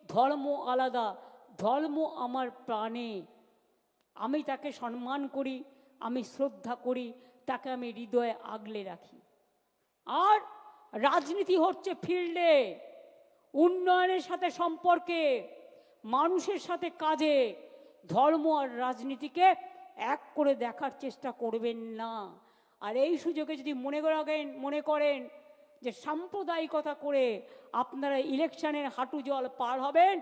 ধর্ম আলাদা, ধর্ম আমার প্রাণে, আমি তাকে সম্মান করি, আমি শ্রদ্ধা করি, তাকে আমি হৃদয়ে আগলে রাখি। আর রাজনীতি হচ্ছে ফিল্ডে, উন্নয়নের সাথে সম্পর্কে, মানুষের সাথে কাজে। ধর্ম আর রাজনীতিকে এক করে দেখার চেষ্টা করবেন না। আর এই সুযোগে যদি মনে করেন যে সাম্প্রদায়িকতা করে আপনারা ইলেকশনের হাঁটু জল পার হবেন,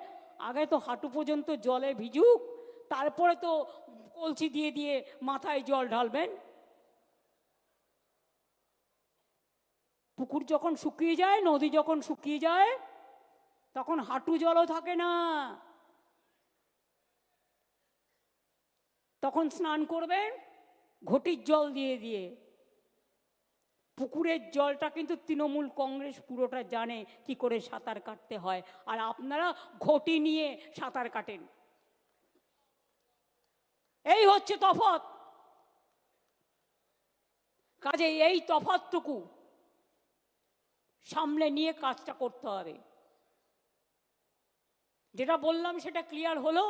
আগে তো হাঁটু পর্যন্ত জলে ভিজুক, তারপরে তো কলসি দিয়ে দিয়ে মাথায় জল ঢালবেন। পুকুর যখন শুকিয়ে যায়, নদী যখন শুকিয়ে যায়, তখন হাঁটু জলও থাকে না, তখন স্নান করবেন ঘটির জল দিয়ে দিয়ে। পুকুরের জলটা কিন্তু তৃণমূল কংগ্রেস পুরোটা জানে কি করে সাঁতার কাটতে হয়, আর আপনারা ঘটি নিয়ে সাঁতার কাটেন। এই হচ্ছে তফাৎ। কাজে এই তফাৎটুকু সামনে নিয়ে কাজটা করতে হবে। যেটা বললাম সেটা ক্লিয়ার হলো?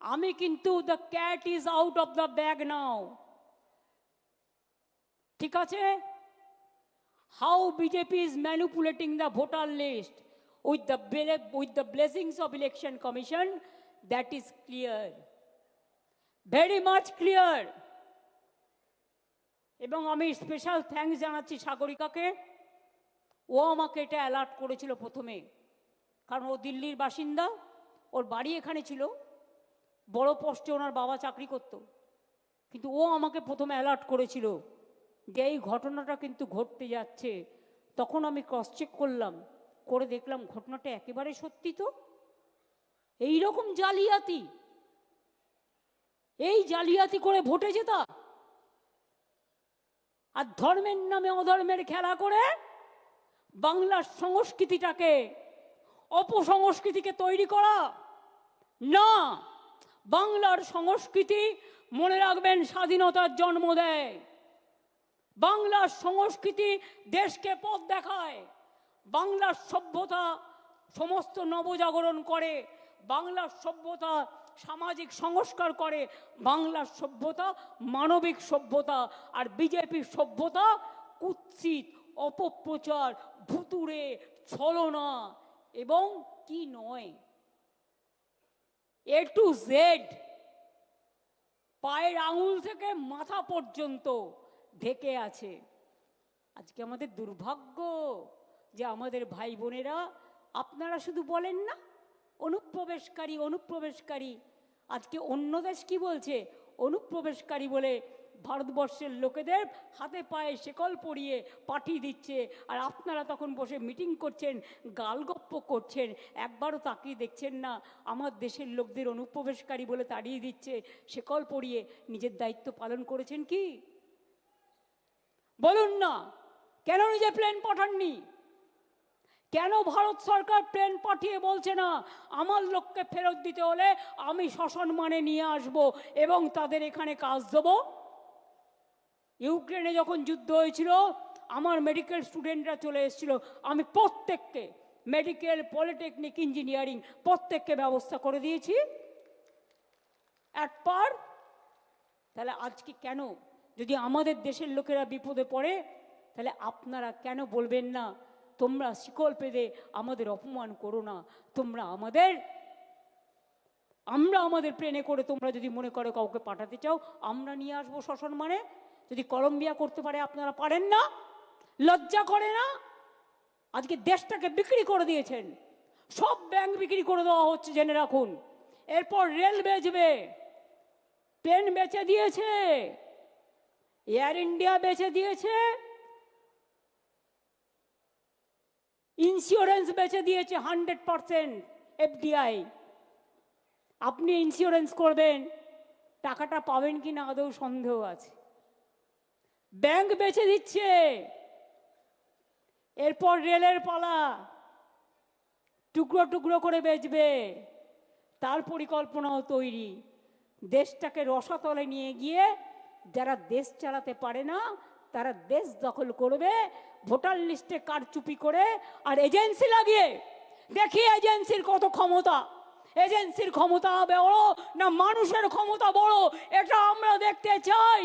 আমি কিন্তু the cat is out of the bag now, ঠিক আছে? How BJP is manipulating the voter list with the blessings of election commission, that is clear, very much clear. এবং আমি স্পেশাল থ্যাঙ্কস জানাচ্ছি সাগরিকাকে। ও আমাকে এটা অ্যালার্ট করেছিল প্রথমে, কারণ ও দিল্লির বাসিন্দা, ওর বাড়ি এখানে ছিল, বড় পোস্টে ওনার বাবা চাকরি করত। কিন্তু ও আমাকে প্রথমে অ্যালার্ট করেছিল যে এই ঘটনাটা কিন্তু ঘটতে যাচ্ছে। তখন আমি ক্রস চেক করলাম, করে দেখলাম ঘটনাটা একেবারে সত্যি। তো এই রকম জালিয়াতি, এই জালিয়াতি করে ভোটে জেতা, আর ধর্মের নামে অধর্মের খেলা করে বাংলার সংস্কৃতিটাকে, অপসংস্কৃতিকে তৈরি করা না। বাংলার সংস্কৃতি, মনে রাখবেন, স্বাধীনতার জন্ম দেয়। বাংলার সংস্কৃতি দেশকে পথ দেখায়। বাংলার সভ্যতা সমস্ত নবজাগরণ করে। বাংলার সভ্যতা সামাজিক সংস্কার করে। বাংলার সভ্যতা মানবিক সভ্যতা। আর বিজেপির সভ্যতা কুৎসিত, অপপ্রচার, ভুতুড়ে, ছলনা এবং কি নয়, এ টু জেড, পায়ের আঙুল থেকে মাথা পর্যন্ত ঢেকে আছে। আজকে আমাদের দুর্ভাগ্য যে আমাদের ভাই বোনেরা, আপনারা শুধু বলেন না অনুপ্রবেশকারী অনুপ্রবেশকারী, আজকে অন্য দেশ কি বলছে? অনুপ্রবেশকারী বলে ভারতবর্ষের লোকেদের হাতে পায়ে শেকল পরিয়ে পাঠিয়ে দিচ্ছে। আর আপনারা তখন বসে মিটিং করছেন, গালগপ্প করছেন, একবারও তাকিয়ে দেখছেন না আমার দেশের লোকদের অনুপ্রবেশকারী বলে তাড়িয়ে দিচ্ছে, শেকল পরিয়ে নিজের দায়িত্ব পালন করেছেন কি? বলুন না, কেন নিজে প্লেন পাঠাননি? কেন ভারত সরকার প্লেন পাঠিয়ে বলছে না আমার লোককে ফেরত দিতে হলে আমি সসম্মানে নিয়ে আসব এবং তাদের এখানে কাজ দেব? ইউক্রেনে যখন যুদ্ধ হয়েছিল, আমার মেডিকেল স্টুডেন্টরা চলে এসেছিল, আমি প্রত্যেককে, মেডিকেল, পলিটেকনিক, ইঞ্জিনিয়ারিং, প্রত্যেককে ব্যবস্থা করে দিয়েছি একবার। তাহলে আজকে কেন, যদি আমাদের দেশের লোকেরা বিপদে পড়ে, তাহলে আপনারা কেন বলবেন না তোমরা শিকল পেদে আমাদের অপমান করো না, তোমরা আমরা আমাদের প্লেনে করে তোমরা যদি মনে করো কাউকে পাঠাতে চাও, আমরা নিয়ে আসবো সসম্মানে। যদি কলম্বিয়া করতে পারে, আপনারা পারেন না? লজ্জা করে না? আজকে দেশটাকে বিক্রি করে দিয়েছেন, সব ব্যাংক বিক্রি করে দেওয়া হচ্ছে, জেনে রাখুন। এরপর রেল বেচবে, ট্রেন বেচে দিয়েছে, এয়ার ইন্ডিয়া বেচে দিয়েছে, ইন্স্যুরেন্স বেচে দিয়েছে 100% এফডিআই। আপনি ইন্স্যুরেন্স করবেন, টাকাটা পাবেন কি না আদৌ সন্দেহ আছে। ব্যাংক বেচে দিচ্ছে, এরপর রেলের পালা, টুকরো টুকরো করে বেচবে, তার পরিকল্পনাও তৈরি। দেশটাকে রসাতলে নিয়ে গিয়ে যারা দেশ চালাতে পারে না তারা দেশ দখল করবে, ভোটার লিস্টে কারচুপি করে আর এজেন্সি লাগিয়ে দেখি এজেন্সির কত ক্ষমতা, এজেন্সির ক্ষমতা বড় না মানুষের ক্ষমতা বড়, এটা আমরা দেখতে চাই।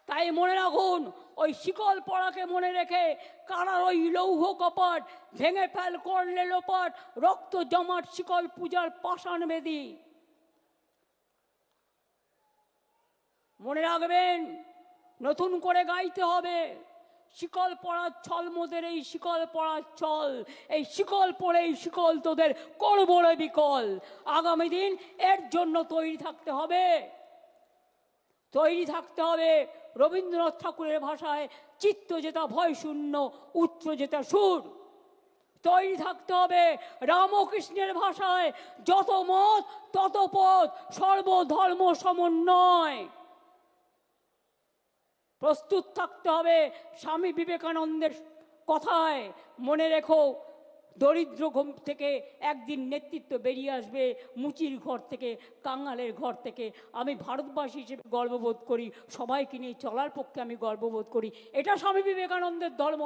তাই মনে রাখুন, ওই শিকল পড়াকে মনে রেখে কারার ওই লৌহ কপাট ভেঙে ফেল করলে লোপাট, রক্ত জমাট শিকল পূজার পাষাণ বেদি। মনে রাখবেন, নতুন করে গাইতে হবে, শিকল পড়ার ছল মোদের এই শিকল পড়ার ছল, এই শিকল পড়েই শিকল তোদের করবো রে বিকল। আগামী দিন এর জন্য তৈরি থাকতে হবে, তৈরি থাকতে হবে। রবীন্দ্রনাথ ঠাকুরের ভাষায় চিত্ত যেটা ভয় শূন্য, উচ্চ যেটা সুর। তৈরি থাকতে হবে রামকৃষ্ণের ভাষায় যত মত তত পথ, সর্বধর্ম সমন্বয়। প্রস্তুত থাকতে হবে স্বামী বিবেকানন্দের কথায়, মনে রেখো দরিদ্র ঘুম থেকে একদিন নেতৃত্ব বেরিয়ে আসবে, মুচির ঘর থেকে, কাঙালের ঘর থেকে। আমি ভারতবাসী হিসেবে গর্ববোধ করি, সবাইকে নিয়ে চলার পক্ষে আমি গর্ববোধ করি। এটা স্বামী বিবেকানন্দের ধর্ম,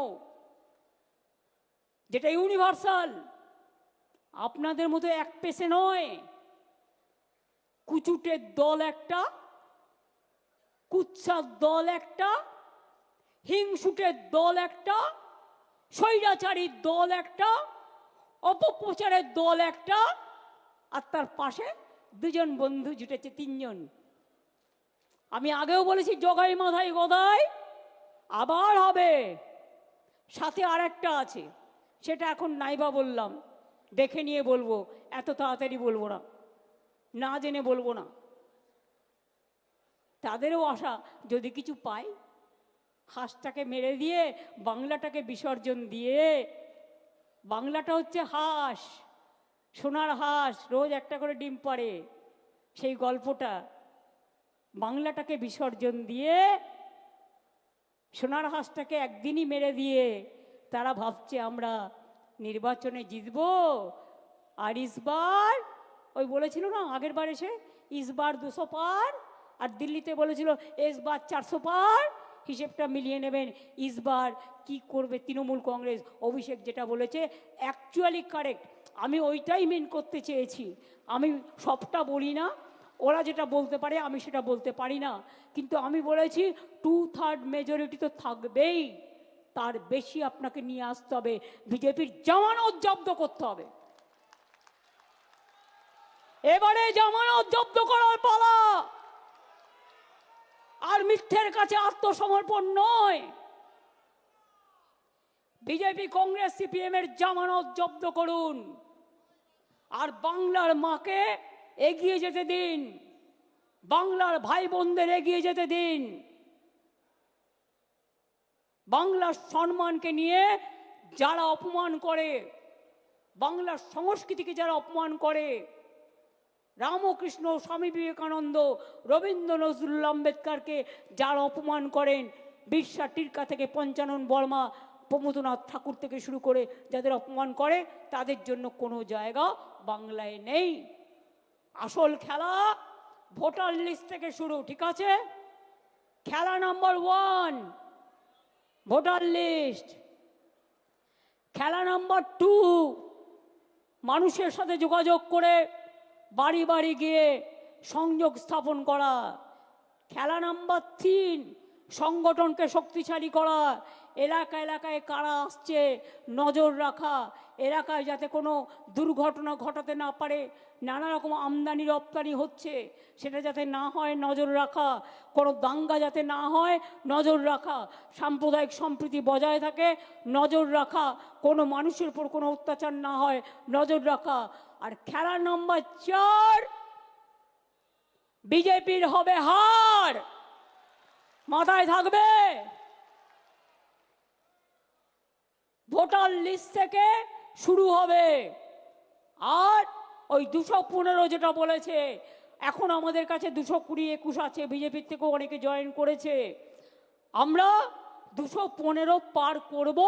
যেটা ইউনিভার্সাল। আপনাদের মতো এক পেশে নয়, কুচুটের দল একটা, কুৎসার দল একটা, হিংসুটের দল একটা, স্বৈরাচারীর দল একটা, অপপ্রচারের দল একটা, আর তার পাশে দুজন বন্ধু জুটেছে, তিনজন। আমি আগেও বলেছি জগাই মাথায় গদাই, আবার হবে। সাথে আর একটা আছে, সেটা এখন নাইবা বললাম, দেখে নিয়ে বলবো, এত তাড়াতাড়ি বলবো না, না জেনে বলবো না। তাদেরও আশা যদি কিছু পাই, হাঁসটাকে মেরে দিয়ে বাংলাটাকে বিসর্জন দিয়ে, বাংলাটা হচ্ছে হাঁস, সোনার হাঁস, রোজ একটা করে ডিম পাড়ে, সেই গল্পটা, বাংলাটাকে বিসর্জন দিয়ে সোনার হাঁসটাকে একদিনই মেরে দিয়ে তারা ভাবছে আমরা নির্বাচনে জিতবো। আর ইসবার ওই বলেছিল না আগের বার এসে, ইসবার 200 পার, আর দিল্লিতে বলেছিল এসবার 400 পার। হিসেবটা মিলিয়ে নেবেন। ইসবার কি করবে তৃণমূল কংগ্রেস, অভিষেক যেটা বলেছে অ্যাকচুয়ালি কারেক্ট। আমি ওইটাই মেন করতে চেয়েছি। আমি সবটা বলি না, ওরা যেটা বলতে পারে আমি সেটা বলতে পারি না, কিন্তু আমি বলেছি 2/3 মেজরিটি তো থাকবেই, তার বেশি আপনাকে নিয়ে আসতে হবে। বিজেপির জামানত জব্দ করতে হবে, এবারে জামানত জব্দ করার পালা। আর মিথ্যের কাছে আত্মসমর্পণ নয়। বিজেপি কংগ্রেস সিপিএম এর জামানত জব্দ করুন, আর বাংলার মাকে এগিয়ে যেতে দিন, বাংলার ভাই বোনদের এগিয়ে যেতে দিন। বাংলার সম্মানকে নিয়ে যারা অপমান করে, বাংলার সংস্কৃতিকে যারা অপমান করে, রামকৃষ্ণ, স্বামী বিবেকানন্দ, রবীন্দ্র নজরুল আম্বেদকরকে যারা অপমান করেন, বিরসা টিরকা থেকে পঞ্চানন বর্মা, প্রমথনাথ ঠাকুর থেকে শুরু করে যাদের অপমান করে, তাদের জন্য কোনো জায়গা বাংলায় নেই। আসল খেলা ভোটার লিস্ট থেকে শুরু, ঠিক আছে? খেলা নাম্বার 1 ভোটার লিস্ট। খেলা নাম্বার 2 মানুষের সাথে যোগাযোগ করে বাড়ি বাড়ি গিয়ে সংযোগ স্থাপন করা। খেলা নাম্বার 3 সংগঠনকে শক্তিশালী করা, এলাকা এলাকায় কারা আসছে নজর রাখা, এলাকায় যাতে কোনো দুর্ঘটনা ঘটাতে না পারে, নানা রকম আমদানি রপ্তানি হচ্ছে সেটা যাতে না হয় নজর রাখা, কোনো দাঙ্গা যাতে না হয় নজর রাখা, সাম্প্রদায়িক সম্প্রীতি বজায় থাকে নজর রাখা, কোনো মানুষের উপর কোনো অত্যাচার না হয় নজর রাখা। আর খেলা নম্বর 4 বিজেপির হবে হার, মাথায় থাকবে। ভোটার লিস্ট থেকে শুরু হবে। আর ওই 215 যেটা বলেছে, এখন আমাদের কাছে 220-21 আছে, বিজেপির থেকেও অনেকে জয়েন করেছে। আমরা 215 পার করব,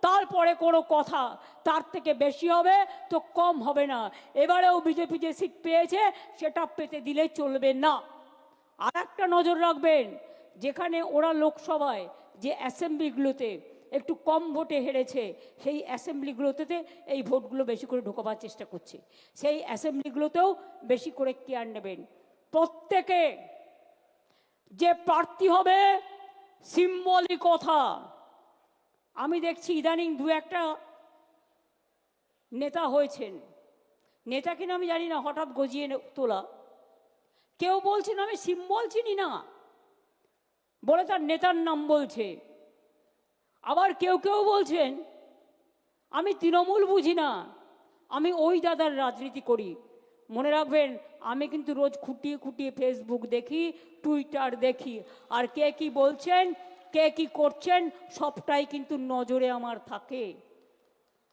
তারপরে কোনো কথা, তার থেকে বেশি হবে তো কম হবে না। এবারেও বিজেপি যে সিট পেয়েছে সেটা পেতে দিলে চলবে না। আর একটা নজর রাখবেন, যেখানে ওরা লোকসভায় যে অ্যাসেম্বলিগুলোতে একটু কম ভোটে হেরেছে, সেই অ্যাসেম্বলিগুলোতে এই ভোটগুলো বেশি করে ঢোকাবার চেষ্টা করছে। সেই অ্যাসেম্বলিগুলোতেও বেশি করে কেয়ার নেবেন। প্রত্যেকে যে প্রার্থী হবে সিম্বলিক কথা। আমি দেখছি ইদানিং দু একটা নেতা হয়েছেন, নেতা কিনা আমি জানি না, হঠাৎ গজিয়ে তোলা। কেউ বলছেন আমি সিম্বল চিনি না বলে তার নেতার নাম বলছে। আবার কেউ কেউ বলছেন আমি তৃণমূল বুঝি না, আমি ওই দাদার রাজনীতি করি। মনে রাখবেন, আমি কিন্তু রোজ খুঁটিয়ে খুঁটিয়ে ফেসবুক দেখি, টুইটার দেখি, আর কে কি বলছেন, কে কি করছেন, সবটাই কিন্তু নজরে আমার থাকে।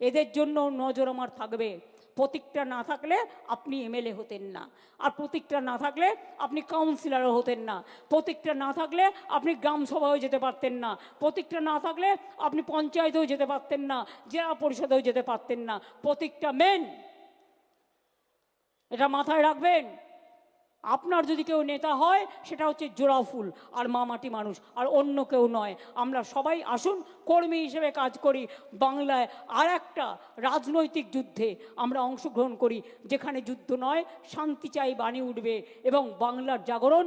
এদের জন্য নজর আমার থাকবে। প্রতীকটা না থাকলে আপনি এমএলএ হতেন না, আর প্রতীকটা না থাকলে আপনি কাউন্সিলরও হতেন না, প্রতীকটা না থাকলে আপনি গ্রাম সভায়ও যেতে পারতেন না, প্রতীকটা না থাকলে আপনি পঞ্চায়েতেও যেতে পারতেন না, জেলা পরিষদেও যেতে পারতেন না। প্রতীকটা মেন, এটা মাথায় রাখবেন। আপনার যদি কেউ নেতা হয় সেটা হচ্ছে জোড়া ফুল আর মামাটি মানুষ, আর অন্য কেউ নয়। আমরা সবাই আসুন কর্মী হিসেবে কাজ করি, বাংলায় আর একটা রাজনৈতিক যুদ্ধে আমরা অংশগ্রহণ করি, যেখানে যুদ্ধ নয় শান্তি চাই বাণী উঠবে, এবং বাংলার জাগরণ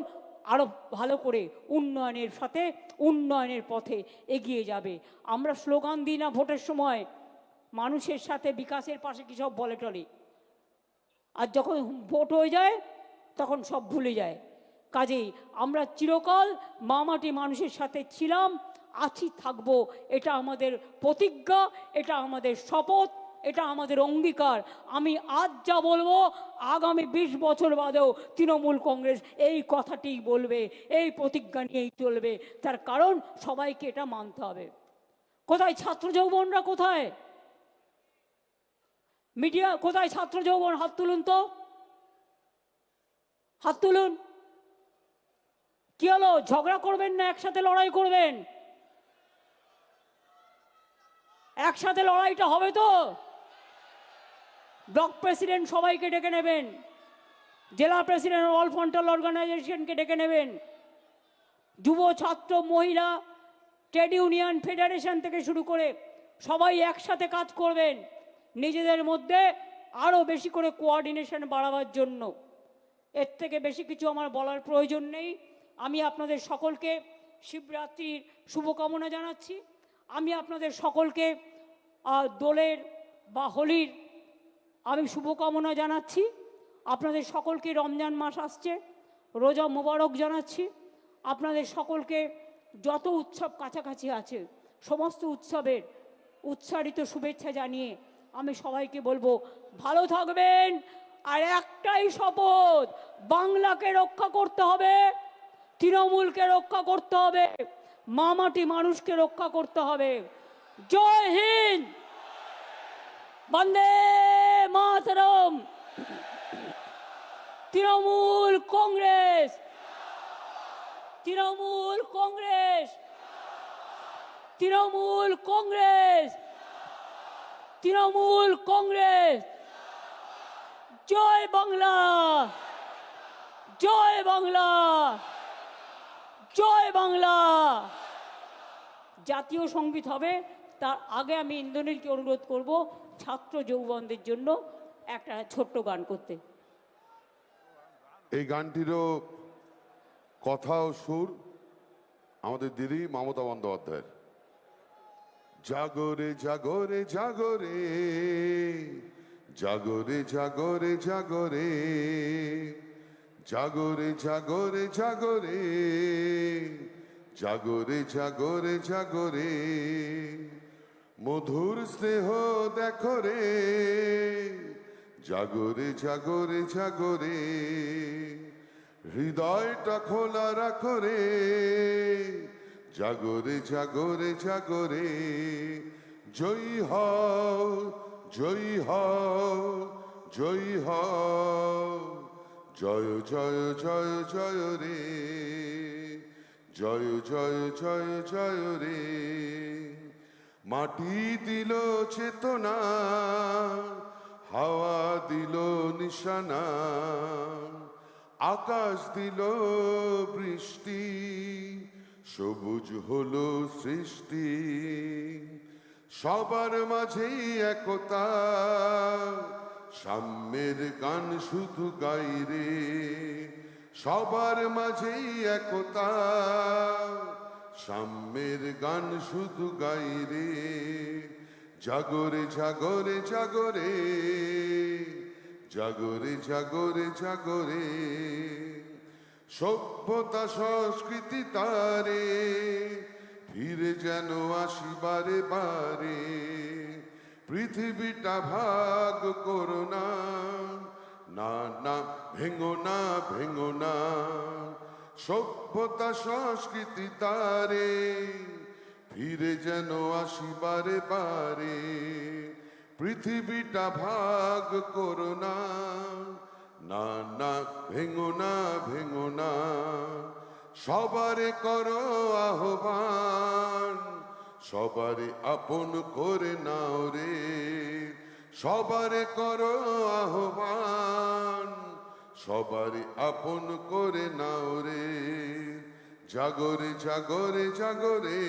আরও ভালো করে উন্নয়নের সাথে উন্নয়নের পথে এগিয়ে যাবে। আমরা স্লোগান দিই না ভোটের সময়, মানুষের সাথে বিকাশের পাশে কী সব বলে টলে, আর যখন ভোট হয়ে যায় তখন সব ভুলে যায়। কাজেই আমরা চিরকাল মামাটি মানুষের সাথে ছিলাম, আছি, থাকবো। এটা আমাদের প্রতিজ্ঞা, এটা আমাদের শপথ, এটা আমাদের অঙ্গীকার। আমি আজ যা বলবো আগামী 20 বছর বাদেও তৃণমূল কংগ্রেস এই কথাটিই বলবে, এই প্রতিজ্ঞা নিয়েই চলবে। তার কারণ সবাইকে এটা মানতে হবে। কোথায় ছাত্র যৌবনরা, কোথায় মিডিয়া, কোথায় ছাত্র যৌবন? হাত তুলুন তো, হাত তুলুন। কি হলো, ঝগড়া করবেন না একসাথে লড়াই করবেন? একসাথে লড়াইটা হবে তো? ব্লক প্রেসিডেন্ট সবাইকে ডেকে নেবেন, জেলা প্রেসিডেন্ট অল ফ্রন্টাল অর্গানাইজেশনকে ডেকে নেবেন, যুব ছাত্র মহিলা ট্রেড ইউনিয়ন ফেডারেশন থেকে শুরু করে সবাই একসাথে কাজ করবেন নিজেদের মধ্যে আরও বেশি করে কোঅর্ডিনেশন বাড়াবার জন্য। এর থেকে বেশি কিছু আমার বলার প্রয়োজন নেই। আমি আপনাদের সকলকে শিবরাত্রির শুভকামনা জানাচ্ছি। আমি আপনাদের সকলকে দোলের বা হোলির আমি শুভকামনা জানাচ্ছি। আপনাদের সকলকে রমজান মাস আসছে, রোজা মোবারক জানাচ্ছি। আপনাদের সকলকে যত উৎসব কাছাকাছি আছে সমস্ত উৎসবের উচ্চারিত শুভেচ্ছা জানিয়ে আমি সবাইকে বলবো ভালো থাকবেন। আর একটাই শপথ, বাংলাকে রক্ষা করতে হবে, তৃণমূলকে রক্ষা করতে হবে, মামাটি মানুষকে রক্ষা করতে হবে। জয় হিন্দ, বন্দে মাতরম। তৃণমূল কংগ্রেস, তৃণমূল কংগ্রেস, তৃণমূল কংগ্রেস, তৃণমূল কংগ্রেস। জয় বাংলা, জয় বাংলা, জয় বাংলা। জাতীয় সঙ্গীত হবে, তার আগে আমি ইন্দ্রনীলকে অনুরোধ করব ছাত্র যৌবনদের জন্য একটা ছোট্ট গান করতে। এই গানটিরও কথা ও সুর আমাদের দিদি মমতা বন্দ্যোপাধ্যায়ের। জাগরে জাগরে জাগরে, জাগরে জাগরে জাগরে, জাগরে জাগরে জাগরে, জাগরে জাগরে জাগরে, মধুর স্নেহ দেখো রে, জাগরে জাগরে জাগরে, হৃদয়টা খোলা রাখো রে, জাগরে জাগরে জাগরে। জয়ী হও, জয়ী হও, জয়ী হও, জয় জয় জয় জয় রে, জয় জয় জয় জয় রে। মাটি দিল চেতনা, হাওয়া দিল নিশানা, আকাশ দিল বৃষ্টি, সবুজ হলো সৃষ্টি, সবার মাঝেই একতা, সাম্যের গান শুধু গাই রে, সবার মাঝেই একতা, সাম্যের গান শুধু গাই রে। জাগরে জাগরে জাগরে, জাগরে জাগরে জাগরে, সভ্যতা সংস্কৃতি তারে ফিরে যেন আসি বারে বারে। পৃথিবীটা ভাগ করো না, না না ভেঙো না ভেঙো না, সভ্যতা সংস্কৃতি তারে ফিরে যেন আসি বারে বারে। পৃথিবীটা ভাগ করো না, না না ভেঙো না ভেঙো না, সবারে করো আহ্বান, সবারে আপন করে নাও রে, সবারে করো আহ্বান, সবারে আপন করে নাও রে। জাগরে জাগরে জাগরে,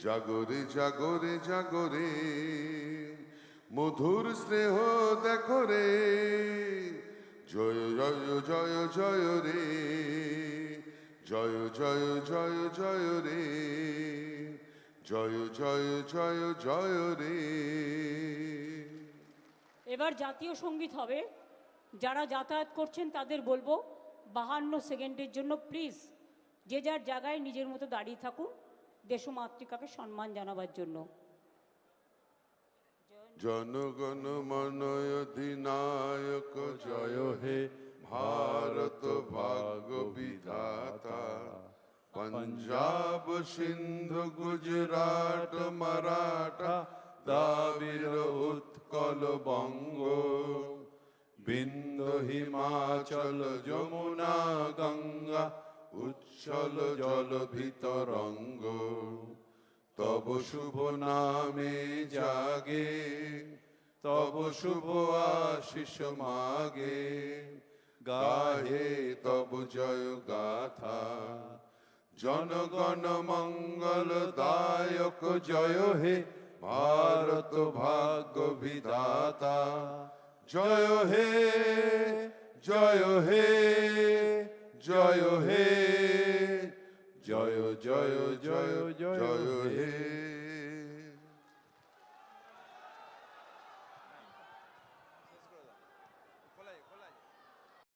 জাগরে জাগরে জাগরে, মধুর স্নেহ দেখো রে, জয় জয় জয় জয় রে, জয় জয় জয় জয় রে, জয় জয় জয় জয় রে। এবার জাতীয় সঙ্গীত হবে। যারা যাতায়াত করছেন তাদের বলবো 52 সেকেন্ডের জন্য প্লিজ যে যার জায়গায় নিজের মতো দাঁড়িয়ে থাকুন দেশমাতৃকাকে সম্মান জানাবার জন্য। জনগণ মন অধিনায়ক জয় হে ভারত ভাগ্য বিধাতা, পঞ্জাব সিন্ধু গুজরাট মারাঠা দ্রাবিড় উৎকল বঙ্গ, বিন্ধ্য হিমাচল যমুনা গঙ্গা উচ্ছল জল ভিতরঙ্গ। তব শুভ নামে জাগে, তব শুভ আশিস মাগে, গাহে তব জয় গাথা। জনগণ মঙ্গল দায়ক জয় হে ভারত ভাগ্য বিধাতা, জয় হে জয় হে জয় হে, জয় জয় জয় জয় হে।